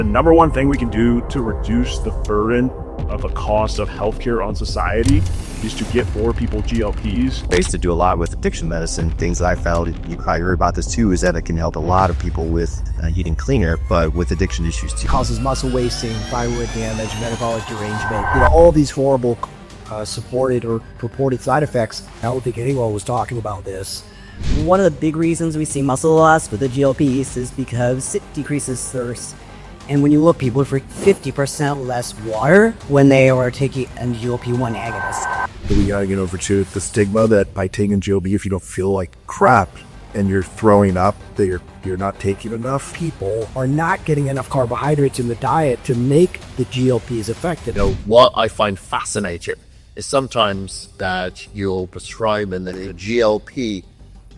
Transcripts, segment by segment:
The number one thing we can do to reduce the burden of the cost of healthcare on society is to get more people GLPs. I used to do a lot with addiction medicine. Things that I found, you probably heard about this too, is that it can help a lot of people with eating cleaner, but with addiction issues too. Causes muscle wasting, thyroid damage, metabolic derangement, all these horrible supported or purported side effects. I don't think anyone was talking about this. One of the big reasons we see muscle loss with the GLPs is because it decreases thirst. And when you look, people drink 50% less water when they are taking a GLP-1 agonist. We gotta get over to the stigma that by taking GLP, if you don't feel like crap and you're throwing up, that you're not taking enough. People are not getting enough carbohydrates in the diet to make the GLPs effective. What I find fascinating is sometimes that you'll prescribe a GLP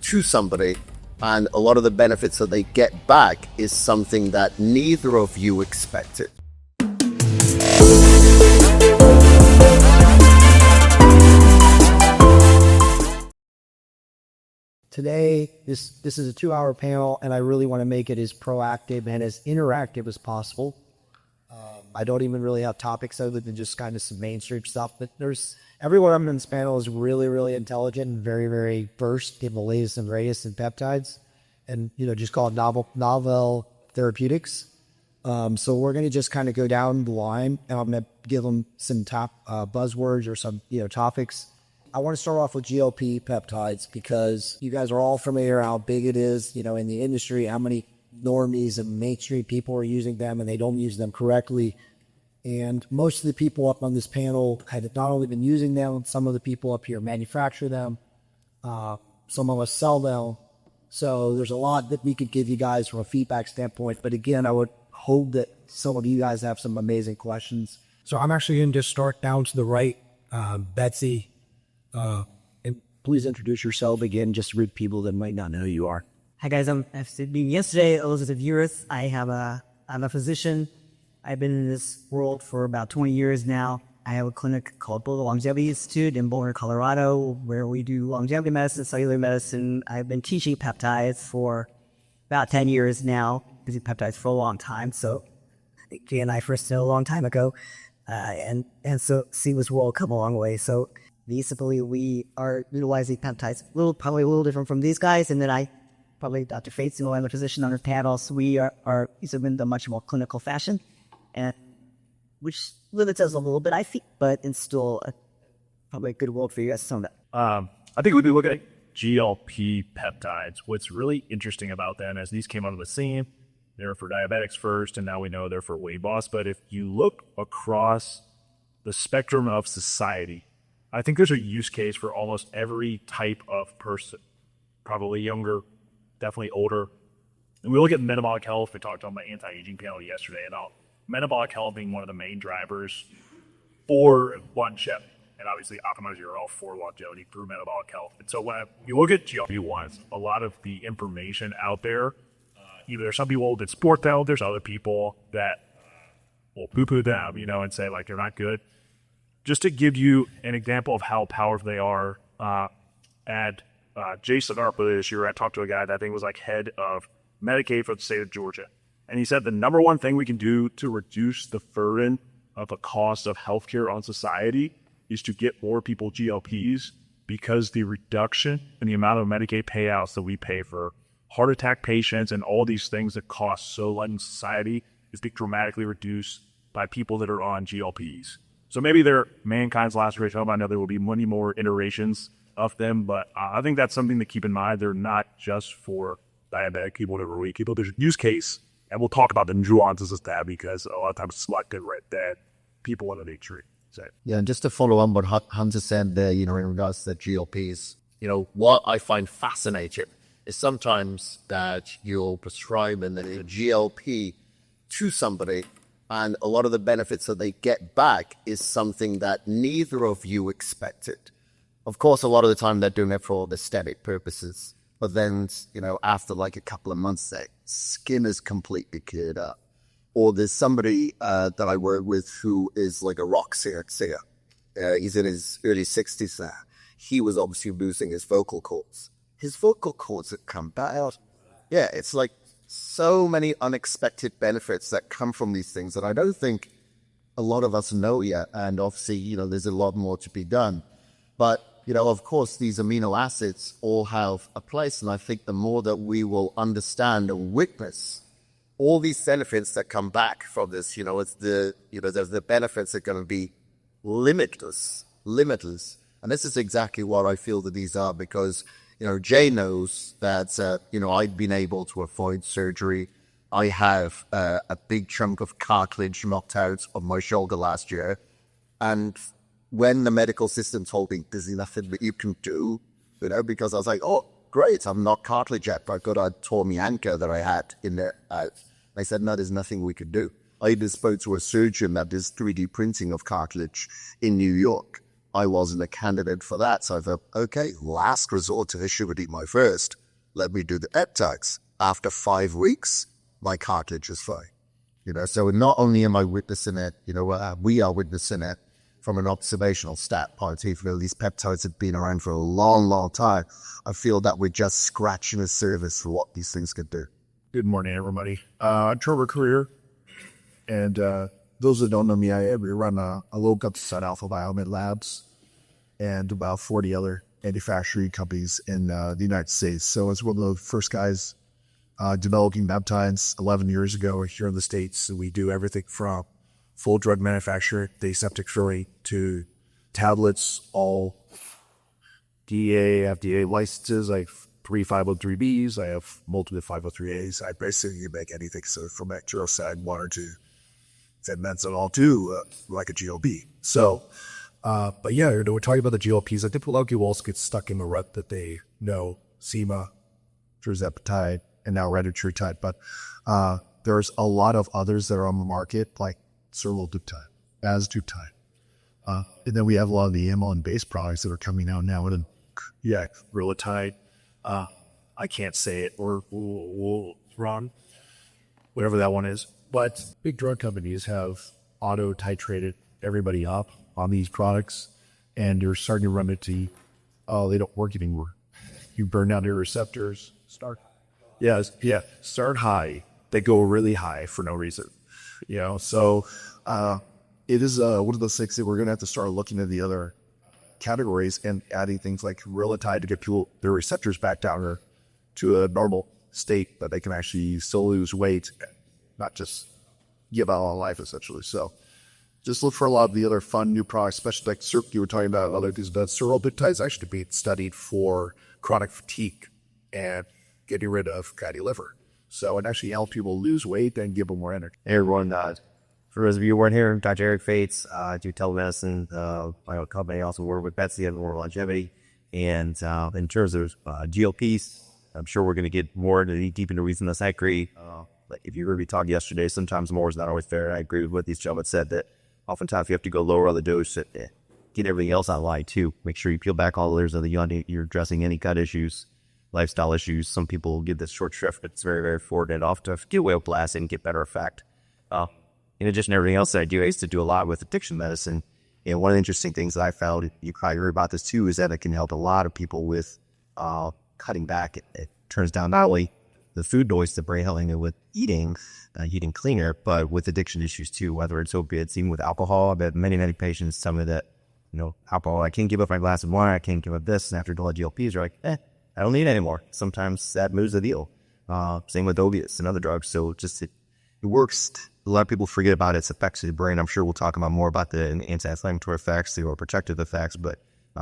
to somebody, and a lot of the benefits that they get back is something that neither of you expected. Today, this is a 2-hour panel, and I really want to make it as proactive and as interactive as possible. I don't even really have topics other than just kind of some mainstream stuff, but everyone on this panel is really, really intelligent and very, very versed in the latest and greatest in peptides, and just call it novel therapeutics. So we're going to just kind of go down the line, and I'm going to give them some top buzzwords or some topics. I want to start off with GLP peptides because you guys are all familiar how big it is, in the industry, how many normies and mainstream people are using them and they don't use them correctly. And most of the people up on this panel have not only been using them, some of the people up here manufacture them, some of us sell them. So there's a lot that we could give you guys from a feedback standpoint. But again, I would hope that some of you guys have some amazing questions. So I'm actually going to just start down to the right. Betsy, and please introduce yourself again, just for people that might not know who you are. Hi guys, I'm yesterday, Elizabeth Uris. I'm a physician. I've been in this world for about 20 years now. I have a clinic called Boulder Longevity Institute in Boulder, Colorado, where we do longevity medicine, cellular medicine. I've been teaching peptides for about 10 years now, using peptides for a long time. So Jay and I first met a long time ago, and so see this world come a long way. So basically, we are utilizing peptides, probably a little different from these guys, and then probably Dr. Fates, I'm a physician on the panel, so we are using in a much more clinical fashion, and which limits us a little bit, I think, but it's still probably a good world for you guys to some of that. I think we'd be looking at GLP peptides. What's really interesting about them is these came out of the scene. They were for diabetics first, and now we know they're for weight loss. But if you look across the spectrum of society, I think there's a use case for almost every type of person, probably younger, definitely older. And we look at metabolic health. We talked on my anti-aging panel yesterday about metabolic health being one of the main drivers for longevity, and obviously optimize your health for longevity through metabolic health. And so when you look at GLP-1s, a lot of the information out there, either there's some people that support them, there's other people that will poo-poo them, and say like they're not good. Just to give you an example of how powerful they are, at Jason Arpa this year, I talked to a guy that I think was like head of Medicaid for the state of Georgia. And he said the number one thing we can do to reduce the burden of the cost of healthcare on society is to get more people GLPs, because the reduction in the amount of Medicaid payouts that we pay for heart attack patients and all these things that cost so much in society is being dramatically reduced by people that are on GLPs. So maybe they're mankind's last great hope. I know there will be many more iterations of them, but I think that's something to keep in mind. They're not just for diabetic people that are weak people. There's a use case, and we'll talk about the nuances of that, because a lot of times it's selected right that people want to treat. So. Yeah, and just to follow on what Hunter said there, in regards to the GLPs, what I find fascinating is sometimes that you'll prescribe a GLP to somebody, and a lot of the benefits that they get back is something that neither of you expected. Of course, a lot of the time they're doing it for aesthetic purposes. But then, after like a couple of months, their skin is completely cleared up. Or there's somebody that I work with who is like a rock singer. He's in his early 60s now. He was obviously losing his vocal cords. His vocal cords had come back out. Yeah, it's like so many unexpected benefits that come from these things that I don't think a lot of us know yet. And obviously, there's a lot more to be done. But, of course, these amino acids all have a place. And I think the more that we will understand and witness all these benefits that come back from this, there's the benefits that are going to be limitless. And this is exactly what I feel that these are, because, Jay knows that, I've been able to avoid surgery. I have a big chunk of cartilage knocked out of my shoulder last year. And when the medical system told me there's nothing that you can do, because I was like, oh, great, I'm not cartilage yet, but I got a tore me anchor that I had in there. They said, no, there's nothing we could do. I even spoke to a surgeon that does 3D printing of cartilage in New York. I wasn't a candidate for that. So I thought, okay, last resort to issue would be my first. Let me do the peptides. After 5 weeks, my cartilage is fine. So not only am I witnessing it, we are witnessing it from an observational stat point. Even though these peptides have been around for a long, long time, I feel that we're just scratching the surface for what these things could do. Good morning, everybody. Trevor Career. And those that don't know me, we run a low gut Alpha Biomed Labs and about 40 other manufacturing companies in the United States. So it's one of the first guys developing peptides 11 years ago here in the States. So we do everything from full drug manufacture, the aseptic filling, to tablets, all DEA, FDA licenses. I have 3 503Bs. I have multiple 503As. I basically make anything. So from ectrocyte 1 or 2, fenmethanol to like a GLP. So, but yeah, we're talking about the GLPs. I think a lot of people also get stuck in the rut that they know Sema, Tirzepatide, and now retatrutide. But there's a lot of others that are on the market, like Semaglutide, Aztutide. And then we have a lot of the amylin-based products that are coming out now. And yeah, Rilitide. I can't say it, or Ron, whatever that one is. But big drug companies have auto-titrated everybody up on these products, and they're starting to run into, they don't work anymore. You burn out your receptors. Start high. They go really high for no reason. So it is one of those things that we're going to have to start looking at the other categories and adding things like Rilitide to get people their receptors back down to a normal state that they can actually still lose weight, not just give out on life, essentially. So just look for a lot of the other fun new products, especially like you were talking about other things, but Semaglutide is actually being studied for chronic fatigue and getting rid of fatty liver. So it actually helps people lose weight and give them more energy. Hey everyone, for those of you who weren't here, I'm Dr. Eric Fates. I do telemedicine. My own company also work with Betsy and more longevity. And in terms of GLPs, I'm sure we're going to get more deep into reasons. I agree. If you heard me talk yesterday, sometimes more is not always fair. I agree with what these gentlemen said, that oftentimes you have to go lower on the dose to get everything else on line too. Make sure you peel back all the layers of the onion. You're addressing any gut issues, lifestyle issues. Some people give this short shrift, but it's very, very forward and off to get well blasted and get better effect. In addition to everything else that I do, I used to do a lot with addiction medicine. One of the interesting things that I found, you probably heard about this too, is that it can help a lot of people with cutting back. It turns down not only the food noise that brain helping with eating cleaner, but with addiction issues too, whether it's opiates, even with alcohol. I've had many, many patients tell me that, alcohol, I can't give up my glass of wine, I can't give up this. And after doing GLPs, they're like, I don't need it anymore. Sometimes that moves the deal. Same with opiates and other drugs. So just it works. A lot of people forget about its effects to the brain. I'm sure we'll talk about more about the anti-inflammatory effects, the protective effects, but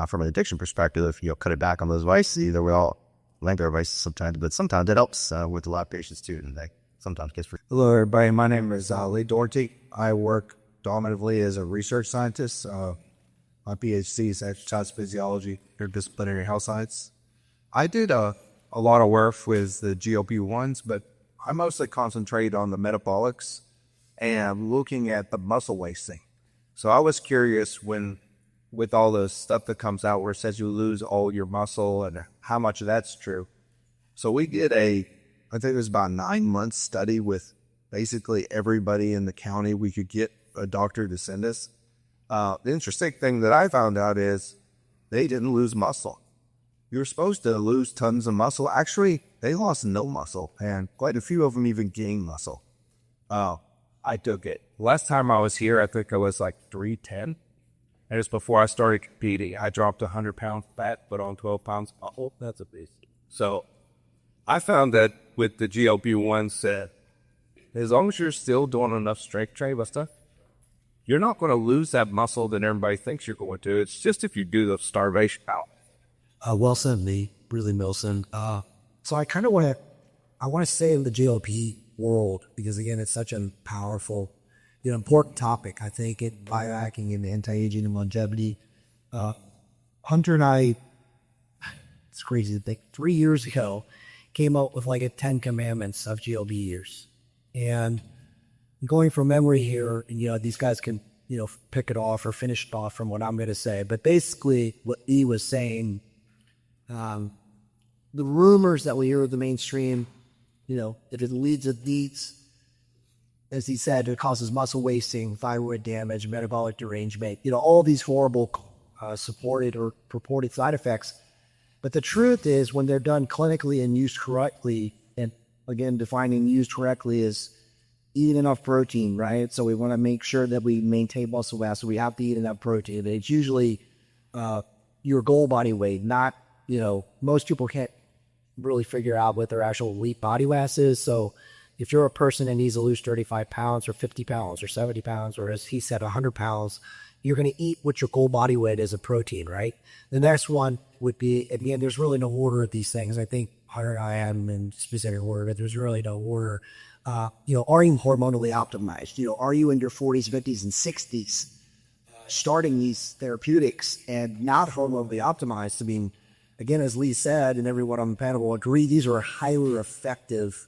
from an addiction perspective, cut it back on those vices. Either we all like our vices sometimes, but sometimes it helps with a lot of patients too, and they sometimes gets free. Hello, everybody. My name is Lee Doherty. I work dominantly as a research scientist. My PhD is exercise physiology, interdisciplinary health science. I did a lot of work with the GLP-1s, but I mostly concentrate on the metabolics and looking at the muscle wasting. So I was curious with all the stuff that comes out where it says you lose all your muscle and how much of that's true. So we did I think it was about 9-month study with basically everybody in the county. We could get a doctor to send us. The interesting thing that I found out is they didn't lose muscle. you're supposed to lose tons of muscle. Actually, they lost no muscle, and quite a few of them even gained muscle. I took it. Last time I was here, I think I was like 310. And it's before I started competing. I dropped 100 pounds fat, but on 12 pounds. Oh, that's a beast. So I found that with the GLP-1s, as long as you're still doing enough strength training and stuff, you're not going to lose that muscle that everybody thinks you're going to. It's just if you do the starvation out. Well said, Lee. Really, Milson. So I kind of want to say in the GLP world, because again, it's such a powerful, important topic, I think, in biohacking and anti-aging and longevity. Hunter and I, it's crazy to think, 3 years ago, came out with like a 10 commandments of GLP years. And going from memory here, and these guys can, pick it off or finish it off from what I'm going to say. But basically what he was saying, the rumors that we hear of the mainstream, that it leads, as he said, it causes muscle wasting, thyroid damage, metabolic derangement, all these horrible supported or purported side effects. But the truth is, when they're done clinically and used correctly, and again, defining used correctly is eat enough protein, right? So we want to make sure that we maintain muscle mass, so we have to eat enough protein. And it's usually your goal body weight, not, most people can't really figure out what their actual elite body mass is. So if you're a person that needs to lose 35 pounds or 50 pounds or 70 pounds, or as he said, 100 pounds, you're going to eat what your goal body weight is of protein, right? The next one would be, at the end, there's really no order of these things. I think Hunter and I am in specific order, but there's really no order. Are you hormonally optimized? Are you in your 40s, 50s, and 60s starting these therapeutics and not hormonally optimized? I mean, again, as Lee said, and everyone on the panel will agree, these are highly effective,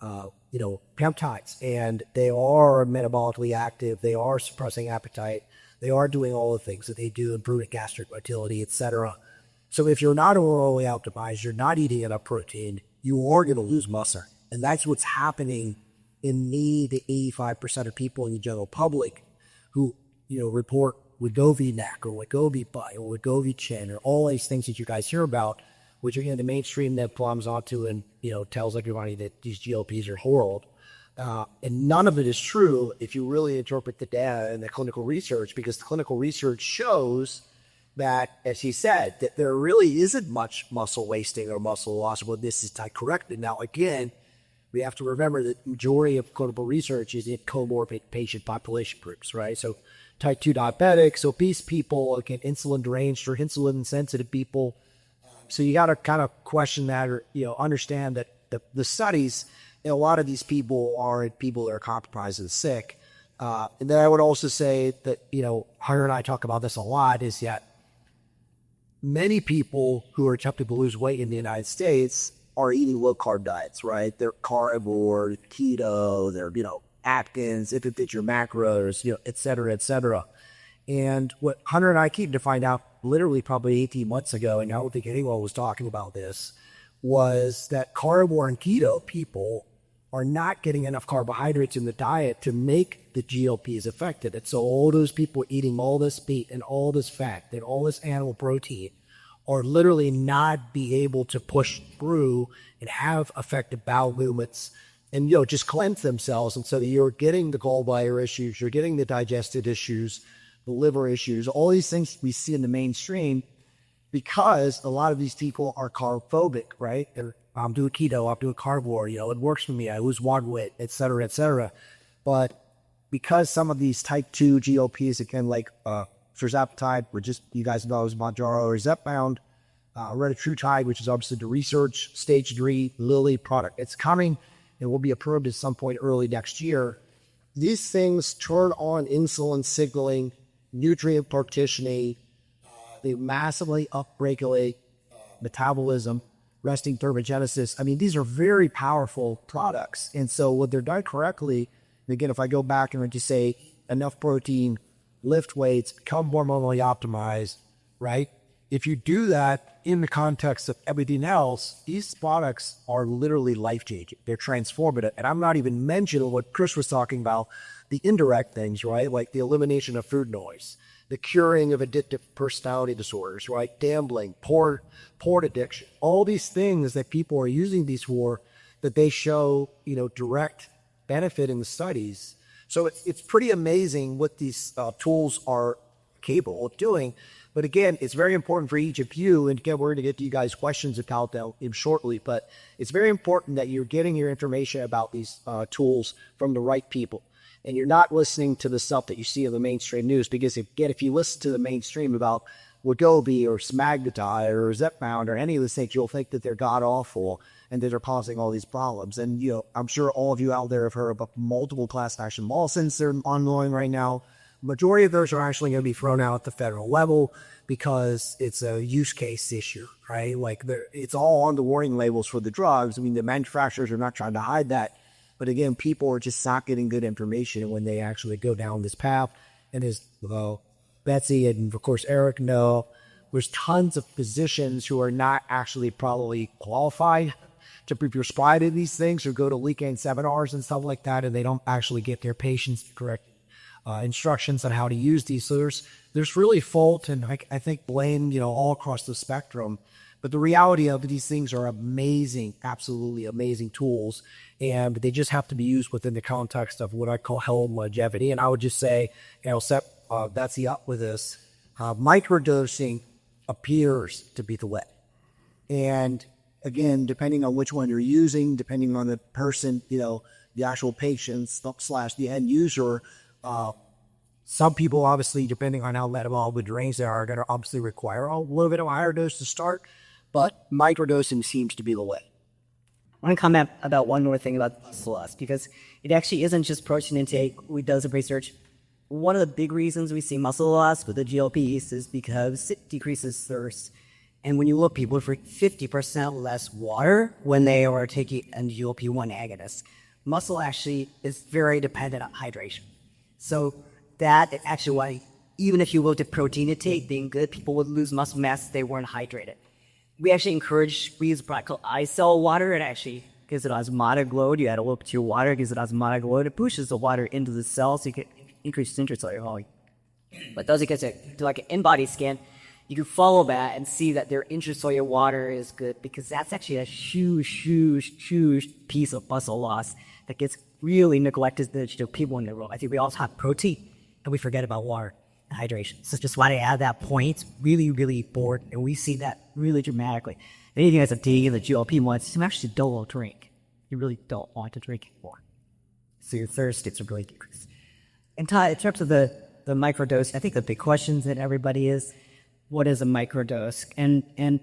peptides, and they are metabolically active. They are suppressing appetite. They are doing all the things that they do, improving gastric motility, etc. So if you're not hormonally optimized, you're not eating enough protein, you are going to lose muscle. And that's what's happening in the 85% of people in the general public who, report Wegovy neck or Wegovy butt or Wegovy chin or all these things that you guys hear about, which are the mainstream that plumbs onto and, tells everybody that these GLPs are horrible. And none of it is true if you really interpret the data and the clinical research, because the clinical research shows that, as he said, that there really isn't much muscle wasting or muscle loss when this is type corrected. Now, again, we have to remember that the majority of clinical research is in comorbid patient population groups, right? So type 2 diabetics, obese people, again, insulin deranged or insulin sensitive people. So you got to kind of question that, or, understand that the studies, a lot of these people are people that are compromised and sick. And then I would also say that, Hunter and I talk about this a lot, is that many people who are attempting to lose weight in the United States are eating low-carb diets, right? They're carnivore, keto, they're, Atkins, if it fits your macros, et cetera, et cetera. And what Hunter and I came to find out literally probably 18 months ago, and I don't think anyone was talking about this, was that carnivore and keto people are not getting enough carbohydrates in the diet to make the GLPs effective. And so all those people eating all this meat and all this fat and all this animal protein are literally not be able to push through and have effective bowel movements and, just cleanse themselves. And so you're getting the gallbladder issues, you're getting the digestive issues, the liver issues, all these things we see in the mainstream, because a lot of these people are carb phobic, right? I'm doing keto, I'm doing carnivore, it works for me, I lose water weight, et cetera, et cetera. But because some of these type 2 GLPs, again, like Tirzepatide, you guys know is Mounjaro or Zepbound, Retatrutide, which is obviously the research stage 3 Lilly product. It's coming and will be approved at some point early next year. These things turn on insulin signaling, nutrient partitioning, they massively upregulate metabolism, resting thermogenesis. I mean, these are very powerful products. And so when they're done correctly, and again, if I go back and I just say enough protein, lift weights, become hormonally optimized, right? If you do that in the context of everything else, these products are literally life-changing. They're transformative. And I'm not even mentioning what Kris was talking about, the indirect things, right? Like the elimination of food noise. the curing of addictive personality disorders, right? Gambling, porn addiction, all these things that people are using these for, that they show, direct benefit in the studies. So it's pretty amazing what these tools are capable of doing. But again, it's very important for each of you, and again, we're going to get to you guys questions about them shortly, but it's very important that you're getting your information about these tools from the right people. And you're not listening to the stuff that you see in the mainstream news, because if you listen to the mainstream about Wegovy or Semaglutide or Zepbound or any of these things, you'll think that they're god-awful and that they're causing all these problems. And, I'm sure all of you out there have heard about multiple class action lawsuits that are ongoing right now. Majority of those are actually going to be thrown out at the federal level because it's a use case issue, right? Like it's all on the warning labels for the drugs. I mean, the manufacturers are not trying to hide that. But again, people are just not getting good information when they actually go down this path. And as Betsy and, of course, Eric know, there's tons of physicians who are not actually probably qualified to be prescribed these things or go to weekend seminars and stuff like that, and they don't actually get their patients the correct instructions on how to use these. So there's really fault and I think blame, all across the spectrum. But the reality of these things are amazing, absolutely amazing tools, and they just have to be used within the context of what I call health and longevity. And I would just say, set Betsy up with this. Microdosing appears to be the way. And again, depending on which one you're using, depending on the person, the actual patient / the end user, some people obviously, depending on how metabolic range they are going to obviously require a little bit of a higher dose to start. But microdosing seems to be the way. I want to comment about one more thing about muscle loss, because it actually isn't just protein intake. We do some research. One of the big reasons we see muscle loss with the GLPs is because it decreases thirst. And when you look, people drink 50% less water when they are taking a GLP-1 agonist. Muscle actually is very dependent on hydration. So that is actually why, even if you looked at protein intake being good, people would lose muscle mass if they weren't hydrated. We actually encourage, we use a product called iCell water. It actually gives it osmotic load. You add a little bit to your water, it gives it osmotic load. It pushes the water into the cell so you can increase intracellular volume. But those who get to like an in-body scan, you can follow that and see that their intracellular water is good, because that's actually a huge piece of muscle loss that gets really neglected to people in the world. I think we all talk protein and we forget about water and hydration. So just why I add that point. It's really important, and we see that really dramatically. And anything that's a D in the GLP-1s, you actually don't want to drink. You really don't want to drink anymore. So your thirst gets really decreased. And Todd, in terms of the microdose, I think the big questions that everybody is, what is a microdose? And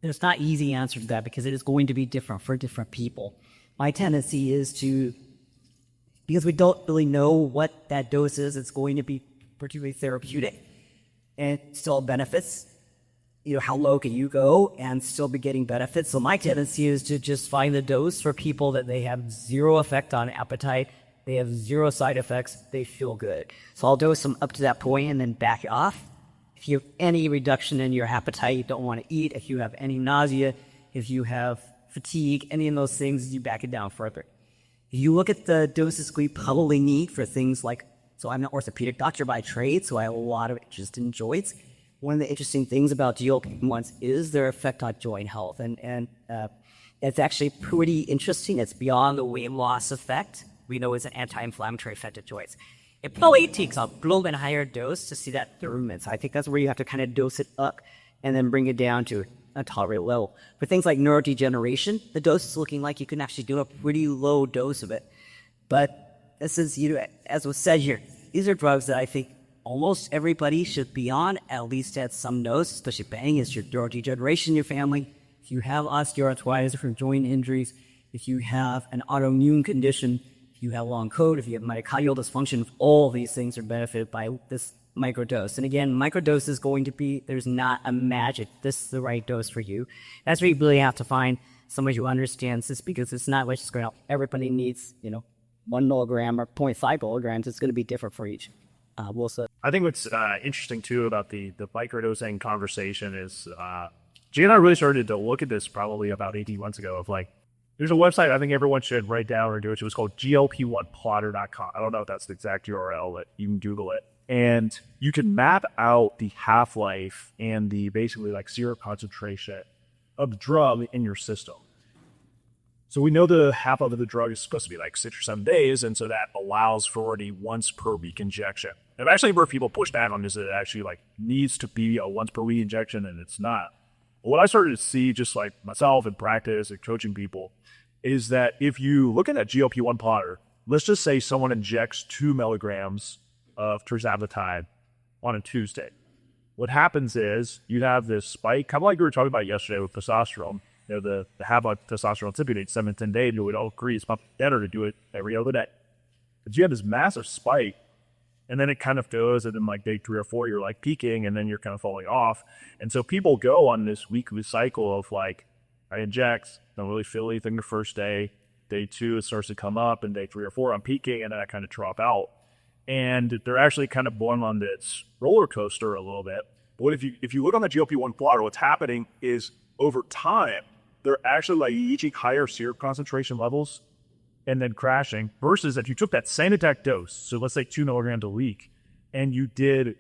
there's not easy answer to that, because it is going to be different for different people. My tendency is to, because we don't really know what that dose is, it's going to be particularly therapeutic and still benefits. How low can you go and still be getting benefits? So my tendency is to just find the dose for people that they have zero effect on appetite, they have zero side effects, they feel good. So I'll dose them up to that point and then back it off. If you have any reduction in your appetite, you don't want to eat, if you have any nausea, if you have fatigue, any of those things, you back it down further. If you look at the doses we probably need for things like, so I'm an orthopedic doctor by trade, so I have a lot of interest in joints. One of the interesting things about GLP-1s is their effect on joint health, and it's actually pretty interesting. It's beyond the weight loss effect. We know it's an anti-inflammatory effect of joints. It probably takes a little bit higher dose to see that improvement. So I think that's where you have to kind of dose it up and then bring it down to a tolerate level. For things like neurodegeneration, the dose is looking like you can actually do a pretty low dose of it. But this is, as was said here, these are drugs that I think almost everybody should be on, at least at some dose, especially bang, it's your neurodegeneration in your family. If you have osteoarthritis from joint injuries, if you have an autoimmune condition, if you have long COVID, if you have myocardial dysfunction, all of these things are benefited by this microdose. And again, microdose is going to be, there's not a magic, this is the right dose for you. That's where you really have to find somebody who understands this, because it's not like just going to, everybody needs, 1 milligram or 0.5 milligrams. It's going to be different for each. I think what's interesting too about the microdosing conversation is G and I really started to look at this probably about 18 months ago of like, there's a website I think everyone should write down or do it. It was called glp1plotter.com. I don't know if that's the exact URL, but you can Google it. And you can map out the half-life and the basically like serum concentration of the drug in your system. So we know the half-life of the drug is supposed to be like 6 or 7 days, and so that allows for the once per week injection. I've actually heard people push back on this, that it actually like needs to be a once per week injection, and it's not. But what I started to see, just like myself in practice and coaching people, is that if you look at that GLP-1 plotter, let's just say someone injects 2 milligrams of Tirzepatide on a Tuesday. What happens is you have this spike, kind of like we were talking about yesterday with testosterone. You know, the half-life testosterone typically 7 to 10 days, you would all agree it's much better to do it every other day. But you have this massive spike, and then it kind of goes, and then like day 3 or 4, you're like peaking, and then you're kind of falling off. And so people go on this weekly cycle of like, I inject, don't really feel anything the first day. Day 2, it starts to come up, and day 3 or 4, I'm peaking, and then I kind of drop out. And they're actually kind of going on this roller coaster a little bit. But if you look on the GLP-1 plotter, what's happening is over time, they're actually like reaching higher serum concentration levels and then crashing, versus if you took that same exact dose, so let's say 2 milligrams a week, and you did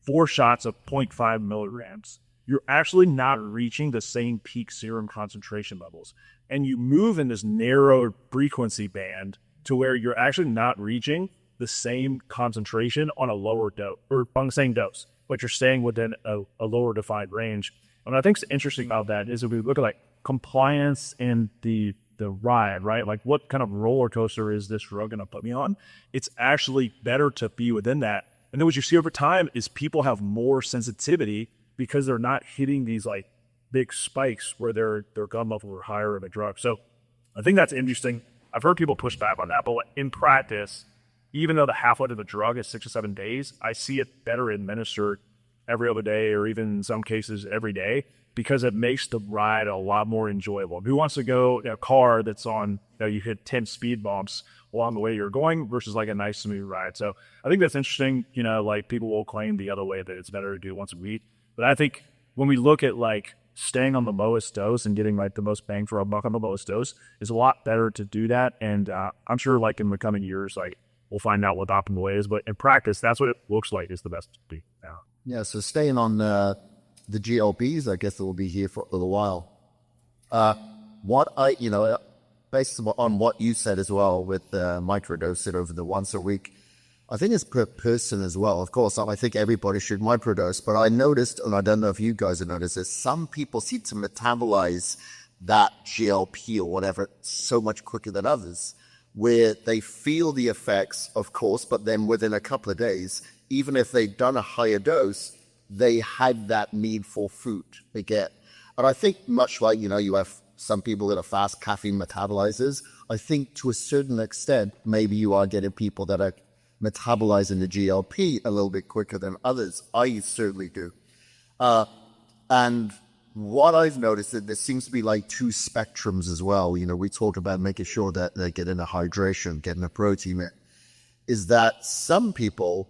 4 shots of 0.5 milligrams, you're actually not reaching the same peak serum concentration levels. And you move in this narrow frequency band to where you're actually not reaching the same concentration on a lower dose, or on the same dose, but you're staying within a lower defined range. And what I think is interesting about that is if we look at like compliance and the ride, right? Like what kind of roller coaster is this drug going to put me on? It's actually better to be within that. And then what you see over time is people have more sensitivity because they're not hitting these like big spikes where their gun level are higher in the drug. So I think that's interesting. I've heard people push back on that, but in practice, even though the half-life of the drug is 6 to 7 days, I see it better administered every other day, or even in some cases every day, because it makes the ride a lot more enjoyable. Who wants to go in a car that's on, you hit 10 speed bumps along the way you're going versus like a nice smooth ride? So I think that's interesting. Like people will claim the other way that it's better to do once a week. But I think when we look at like staying on the lowest dose and getting like the most bang for a buck on the lowest dose, is a lot better to do that. And I'm sure like in the coming years, like we'll find out what the optimal way is. But in practice, that's what it looks like is the best to be now. Yeah, so staying on the GLPs, I guess it will be here for a little while. Based on what you said as well with microdosing over the once a week, I think it's per person as well. Of course, I think everybody should microdose, but I noticed, and I don't know if you guys have noticed this, some people seem to metabolize that GLP or whatever so much quicker than others, where they feel the effects, of course, but then within a couple of days, even if they've done a higher dose, they had that need for food again. And I think much like, you have some people that are fast caffeine metabolizers, I think to a certain extent, maybe you are getting people that are metabolizing the GLP a little bit quicker than others. I certainly do. And what I've noticed that there seems to be like 2 spectrums as well. We talk about making sure that they're getting the hydration, getting the protein in, is that some people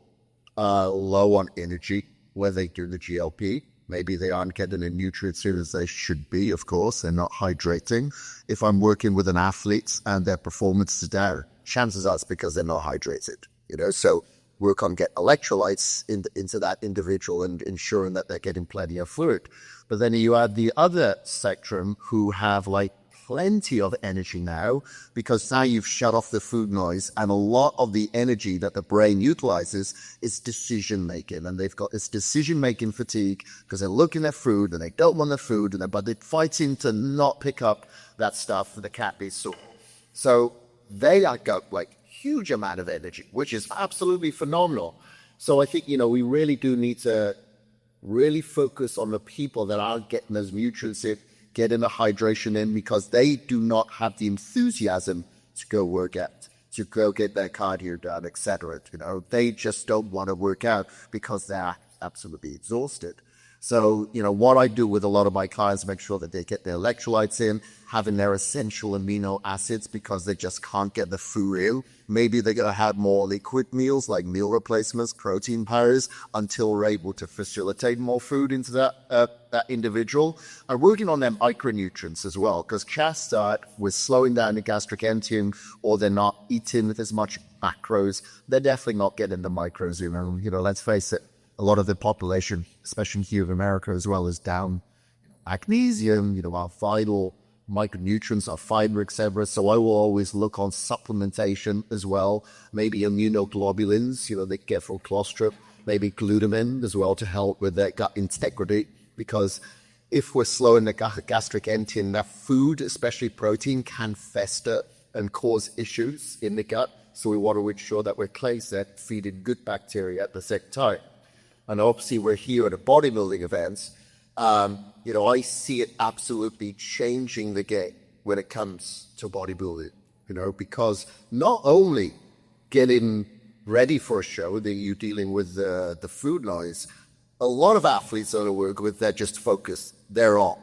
are low on energy when they do the GLP. Maybe they aren't getting the nutrients in as they should be, of course. They're not hydrating. If I'm working with an athlete and their performance is down, chances are it's because they're not hydrated. So work on get electrolytes into that individual and ensuring that they're getting plenty of fluid. But then you add the other spectrum who have like plenty of energy now, because now you've shut off the food noise, and a lot of the energy that the brain utilizes is decision making, and they've got this decision making fatigue because they're looking at food and they don't want the food, but they're fighting to not pick up that stuff for the cat be sore. So they got like huge amount of energy, which is absolutely phenomenal. So I think, we really do need to really focus on the people that aren't getting those nutrients in, getting the hydration in, because they do not have the enthusiasm to go work out, to go get their cardio done, etc. They just don't want to work out because they're absolutely exhausted. So, what I do with a lot of my clients, make sure that they get their electrolytes in, having their essential amino acids because they just can't get the food in. Maybe they're going to have more liquid meals like meal replacements, protein powders, until we're able to facilitate more food into that that individual are working on their micronutrients as well, because chances start with slowing down the gastric emptying, or they're not eating with as much macros. They're definitely not getting the micros. Let's face it, a lot of the population, especially here in America as well, is down magnesium, our vital micronutrients, our fiber, etc. So I will always look on supplementation as well, maybe immunoglobulins, they get from colostrum, maybe glutamine as well to help with their gut integrity, because if we're slowing the gastric emptying, that food, especially protein, can fester and cause issues in the gut. So we want to ensure that we're cleansing, feeding good bacteria at the same time. And obviously we're here at a bodybuilding events. I see it absolutely changing the game when it comes to bodybuilding, because not only getting ready for a show that you're dealing with the food noise, a lot of athletes that I work with, they're just focused, they're on.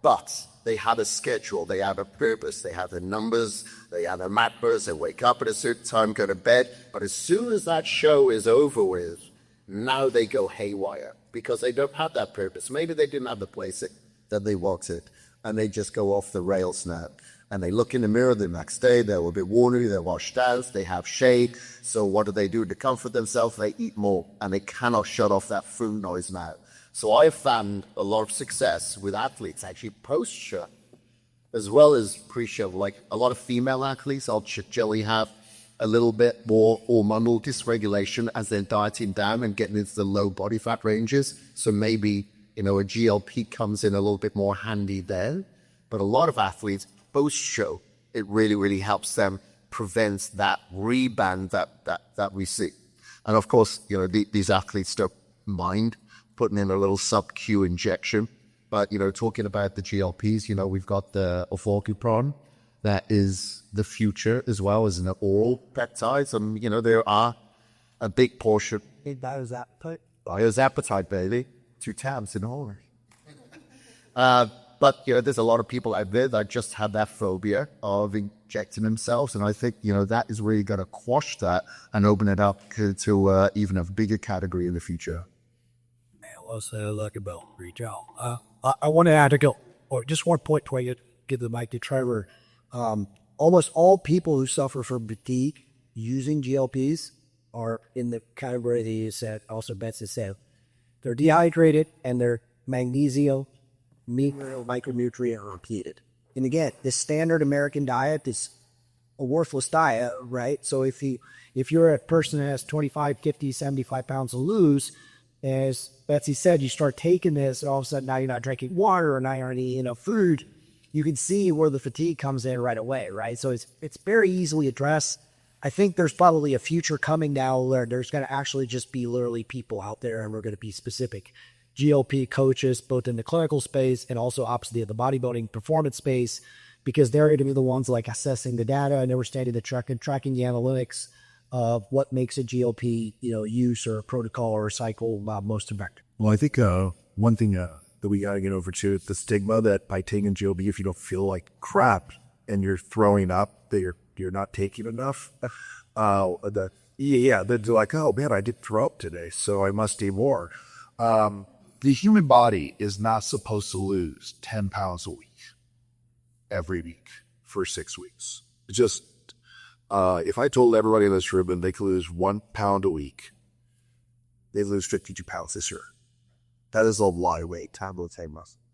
But they have a schedule, they have a purpose, they have the numbers, they have the macros, they wake up at a certain time, go to bed. But as soon as that show is over with, now they go haywire because they don't have that purpose. Maybe they didn't have the place that they wanted, and they just go off the rails now. And they look in the mirror the next day, they're a bit worn, they're washed out, they have shade. So what do to comfort themselves? They eat more, and they cannot shut off that food noise now. So I have found a lot of success with athletes actually post-show as well as pre-show. Like a lot of female athletes, I'll generally have a little bit more hormonal dysregulation as they're dieting down and getting into the low body fat ranges. So maybe, a GLP comes in a little bit more handy there. But a lot of athletes, post-show, it really, really helps them prevent that rebound that we see. And of course, these athletes don't mind putting in a little sub-Q injection. But, talking about the GLPs, we've got the orforglipron. That is the future as well as an oral peptides. And, there are a big portion. Tirzepatide, baby. 2 tabs in all. But, there's a lot of people out there that just have that phobia of injecting themselves. And I think, that is really going to quash that and open it up to even a bigger category in the future. Let's look about reach out. I want to add just one point before you give the mic to Trevor. Almost all people who suffer from fatigue using GLPs are in the category that you said, also Betsy said. They're dehydrated and their magnesium, mineral, micronutrient are depleted. And again, the standard American diet is a worthless diet, right? So if you're a person that has 25, 50, 75 pounds to lose, as Betsy said, you start taking this, and all of a sudden now you're not drinking water or now you're not eating enough food. You can see where the fatigue comes in right away, right? So it's very easily addressed. I think there's probably a future coming now where there's going to actually just be literally people out there, and we're going to be specific GLP coaches, both in the clinical space and also obviously in the bodybuilding performance space, because they're going to be the ones like assessing the data and understanding the tracking the analytics of what makes a GLP, use or protocol or cycle most effective. Well, I think one thing that we got to get over to the stigma that by taking GLP, if you don't feel like crap and you're throwing up, that you're not taking enough. They're like, oh man, I did throw up today, so I must eat more. The human body is not supposed to lose 10 pounds a week every week for 6 weeks. It's just, if I told everybody in this room that they could lose 1 pound a week, they lose 52 pounds this year. That is a lot of weight.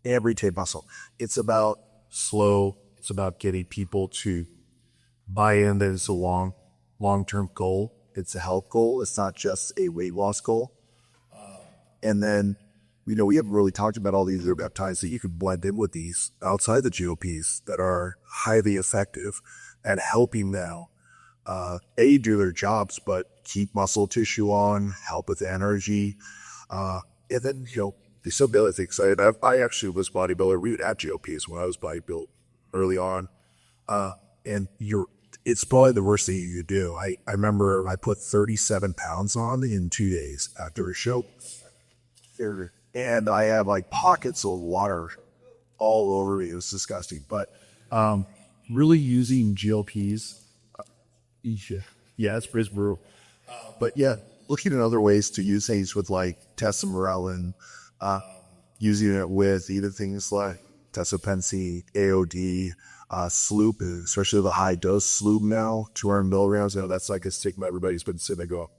Every tape muscle. It's about slow. It's about getting people to buy in that it's a long-term goal. It's a health goal. It's not just a weight loss goal. And then, we haven't really talked about all these other peptides that you can blend in with these outside the GLPs that are highly effective at helping now, do their jobs, but keep muscle tissue on, help with energy. And then, they still build things. I actually was bodybuilder. We would have GLPs when I was bodybuilt early on. And it's probably the worst thing you could do. I remember I put 37 pounds on in 2 days after a show. And I had pockets of water all over me. It was disgusting. But really using GLPs, it's pretty brutal. But looking at other ways to use things with testosterone, using it with either things like Tesopensy, AOD, Sloop, especially the high dose Sloop now, 200 milligrams. I know that's like a stigma everybody's been saying. They go,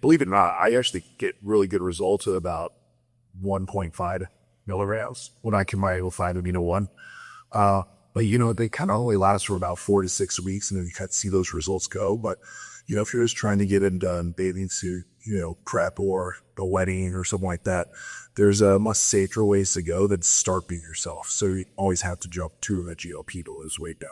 believe it or not, I actually get really good results at about 1.5 milligrams when I can my amino 1. But they kind of only last for about 4 to 6 weeks, and then you kind of see those results go. But if you're just trying to get into a bathing suit, prep or a wedding or something like that, there's a much safer ways to go than start being yourself. So you always have to jump to a GLP to lose weight down.